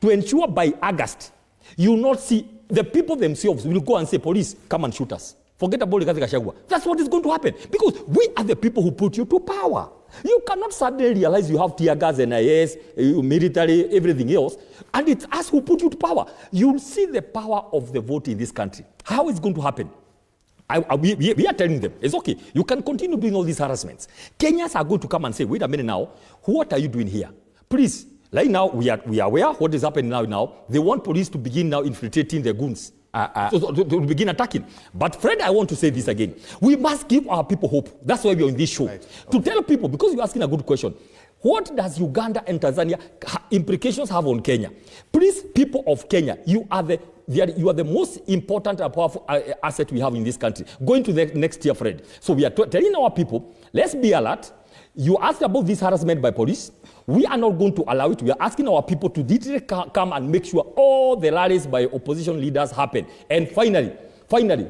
to ensure by August, you will not see the people themselves will go and say, police, come and shoot us. Forget about Rigathi Gachagua. That's what is going to happen. Because we are the people who put you to power. You cannot suddenly realize you have tear gas, NIS, military, everything else, and it's us who put you to power. You'll see the power of the vote in this country. How is it going to happen? We are telling them, it's okay. You can continue doing all these harassments. Kenyans are going to come and say, wait a minute now, what are you doing here? Please, right now, we are aware what is happening now. They want police to begin now infiltrating the goons. To begin attacking. But Fred, I want to say this again. We must give our people hope. That's why we are on this show. Right. To tell people, because you're asking a good question, what does Uganda and Tanzania implications have on Kenya? Please, people of Kenya, you are the most important and powerful asset we have in this country. Going to the next year, Fred. So we are telling our people, let's be alert. You asked about this harassment by police. We are not going to allow it. We are asking our people to literally come and make sure all the rallies by opposition leaders happen. And finally,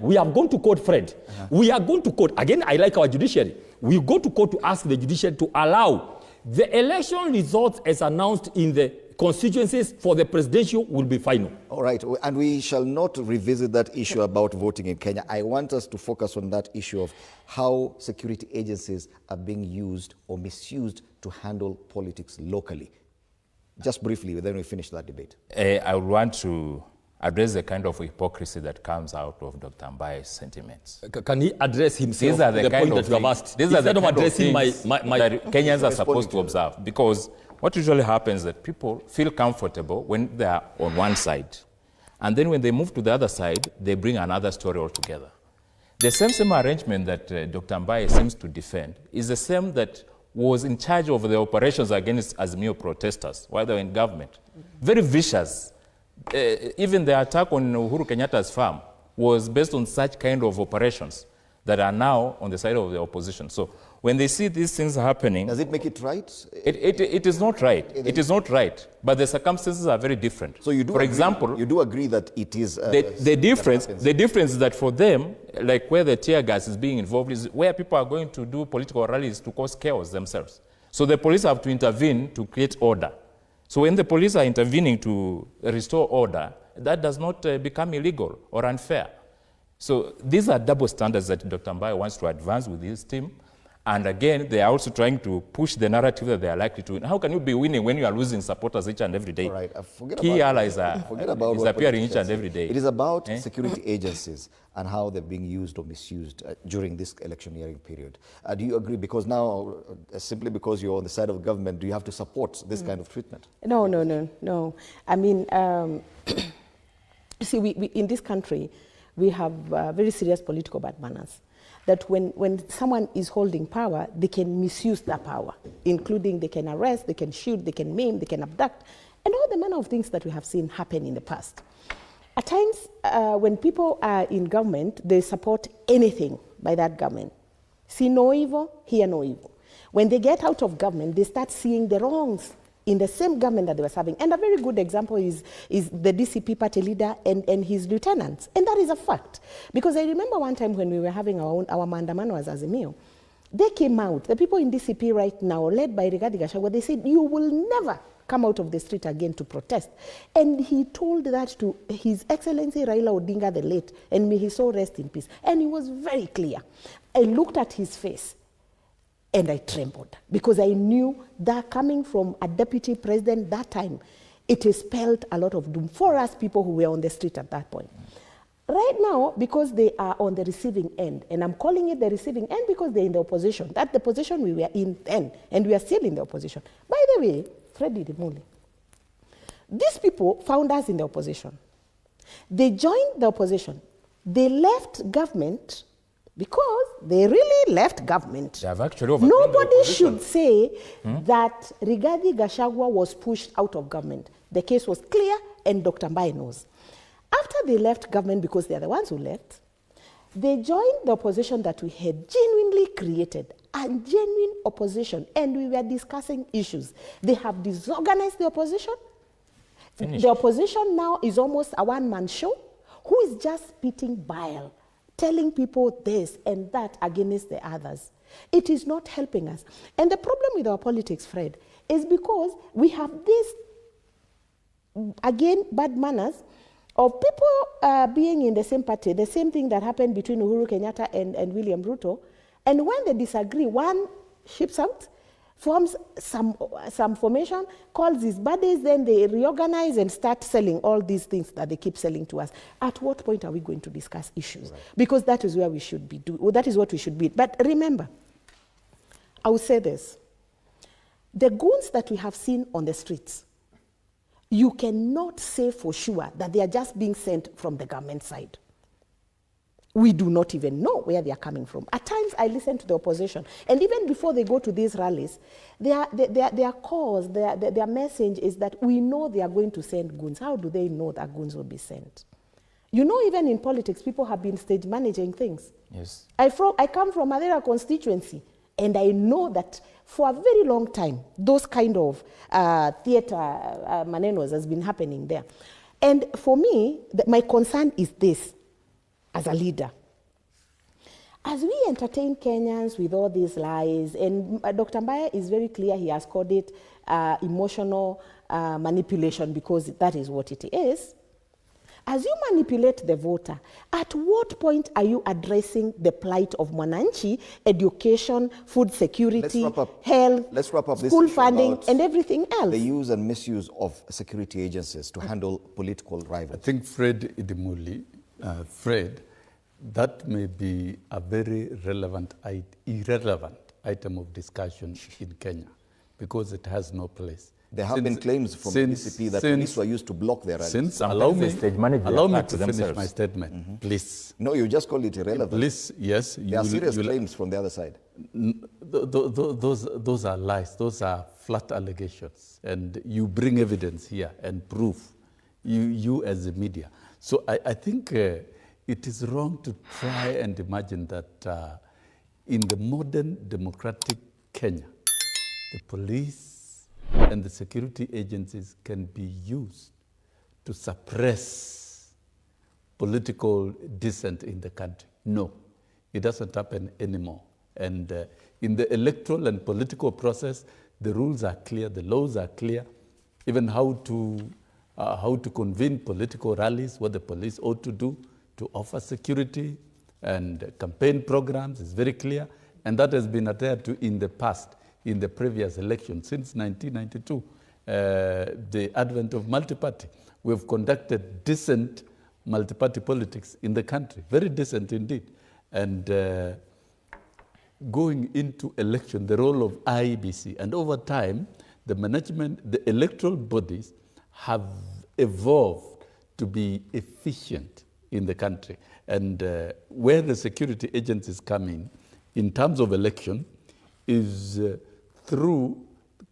we are going to court, Fred. We are going to court. Again, I like our judiciary. We go to court to ask the judiciary to allow the election results as announced in the constituencies for the presidential will be final. All right, and we shall not revisit that issue about voting in Kenya. I want us to focus on that issue of how security agencies are being used or misused to handle politics locally. Just briefly, then we finish that debate. I would want to address the kind of hypocrisy that comes out of Dr. Mbaye's sentiments. Can he address himself? These are the kind point of that you have asked. These are the kind of addressing things my that Kenyans are supposed to observe. Because what usually happens is that people feel comfortable when they are on one side. And then when they move to the other side, they bring another story altogether. The same arrangement that Dr. Mbaye seems to defend is the same that was in charge of the operations against Azimio protesters while they were in government. Very vicious. Even the attack on Uhuru Kenyatta's farm was based on such kind of operations that are now on the side of the opposition. So when they see these things happening... Does it make it right? It is not right. It is not right. But the circumstances are very different. So you do, you do agree that it is... the difference is that for them, like where the tear gas is being involved, is where people are going to do political rallies to cause chaos themselves. So the police have to intervene to create order. So when the police are intervening to restore order, that does not become illegal or unfair. So these are double standards that Dr. Mbaye wants to advance with his team. And again, they are also trying to push the narrative that they are likely to win. How can you be winning when you are losing supporters each and every day? All right. Key allies are disappearing each and every day. It is about security agencies and how they're being used or misused during this electioneering period. Do you agree? Because now, simply because you're on the side of government, do you have to support this kind of treatment? No. I mean, see, we in this country, we have very serious political bad manners. That when someone is holding power, they can misuse that power, including they can arrest, they can shoot, they can maim, they can abduct, and all the manner of things that we have seen happen in the past. At times, when people are in government, they support anything by that government. See no evil, hear no evil. When they get out of government, they start seeing the wrongs in the same government that they were serving. And a very good example is the DCP party leader and his lieutenants. And that is a fact. Because I remember one time when we were having our maandamano as Azimio, they came out, the people in DCP right now, led by Rigathi Gachagua, they said, you will never come out of the street again to protest. And he told that to His Excellency Raila Odinga the late, and may his soul rest in peace. And he was very clear. I looked at his face, and I trembled because I knew that coming from a deputy president that time, it spelled a lot of doom for us people who were on the street at that point. Right now, because they are on the receiving end, and I'm calling it the receiving end because they're in the opposition. That's the position we were in then, and we are still in the opposition. By the way, Freddie Dimuli, these people found us in the opposition. They joined the opposition. They left government because they really left government. They have actually nobody should say that Rigathi Gachagua was pushed out of government. The case was clear, and Dr. Mbaye knows. After they left government, because they are the ones who left, they joined the opposition that we had genuinely created, a genuine opposition, and we were discussing issues. They have disorganized the opposition. The opposition now is almost a one-man show who is just spitting bile, telling people this and that against the others. It is not helping us. And the problem with our politics, Fred, is because we have this again, bad manners of people being in the same party, the same thing that happened between Uhuru Kenyatta and William Ruto. And when they disagree, one ships out, forms some formation, calls his buddies, then they reorganize and start selling all these things that they keep selling to us. At what point are we going to discuss issues? Right. Because that is where we should be. That is what we should be. But remember, I will say this. The goons that we have seen on the streets, you cannot say for sure that they are just being sent from the government side. We do not even know where they are coming from. At times, I listen to the opposition, and even before they go to these rallies, their cause, their message is that we know they are going to send goons. How do they know that goons will be sent? You know, even in politics, people have been stage managing things. Yes. I come from Madera constituency, and I know that for a very long time, those kind of theater manenos has been happening there. And for me, my concern is this. As a leader, as we entertain Kenyans with all these lies, and Dr. Mbaya is very clear, he has called it emotional manipulation, because that is what it is. As you manipulate the voter, at what point are you addressing the plight of Mwananchi, education, food security, health, school funding, and everything else? The use and misuse of security agencies to handle political rivals. I think Fred Idimuli, Fred, that may be a very irrelevant item of discussion in Kenya, because it has no place. There have been claims from DCP that police were used to block their rallies. Allow me to finish my statement, please. No, you just call it irrelevant. Please, yes. There are serious claims from the other side. Those are lies. Those are flat allegations. And you bring evidence here and proof, you as the media. So I think it is wrong to try and imagine that in the modern democratic Kenya, the police and the security agencies can be used to suppress political dissent in the country. No, it doesn't happen anymore. And in the electoral and political process, the rules are clear, the laws are clear, even how to convene political rallies, what the police ought to do to offer security, and campaign programs is very clear, and that has been adhered to in the past, in the previous election. Since 1992, the advent of multi-party, we have conducted decent multi-party politics in the country, very decent indeed. And going into election, the role of IEBC, and over time, the management, the electoral bodies have evolved to be efficient in the country. And where the security agencies come in terms of election, is through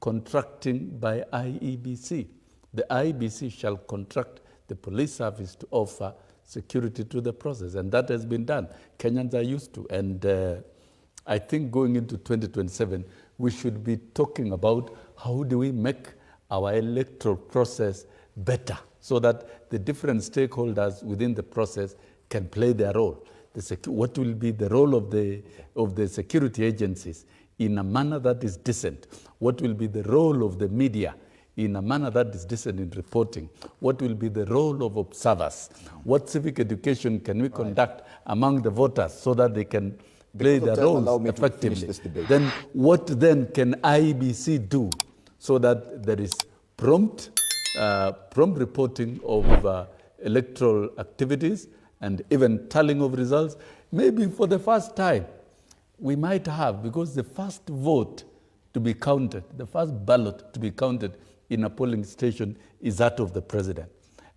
contracting by IEBC. The IEBC shall contract the police service to offer security to the process, and that has been done. Kenyans are used to, and I think going into 2027, we should be talking about how do we make our electoral process better, so that the different stakeholders within the process can play their role. What will be the role of the security agencies in a manner that is decent? What will be the role of the media in a manner that is decent in reporting? What will be the role of observers? What civic education can we conduct among the voters so that they can play their roles effectively? Then what then can IEBC do so that there is prompt reporting of electoral activities and even tallying of results? Maybe for the first time, we might have, because the first vote to be counted, the first ballot to be counted in a polling station is that of the president.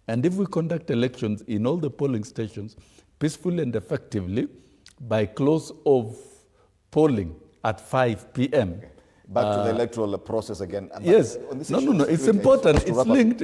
And if we conduct elections in all the polling stations peacefully and effectively, by close of polling at 5 p.m. Back to the electoral process again. Yes, no, it's important, it's linked.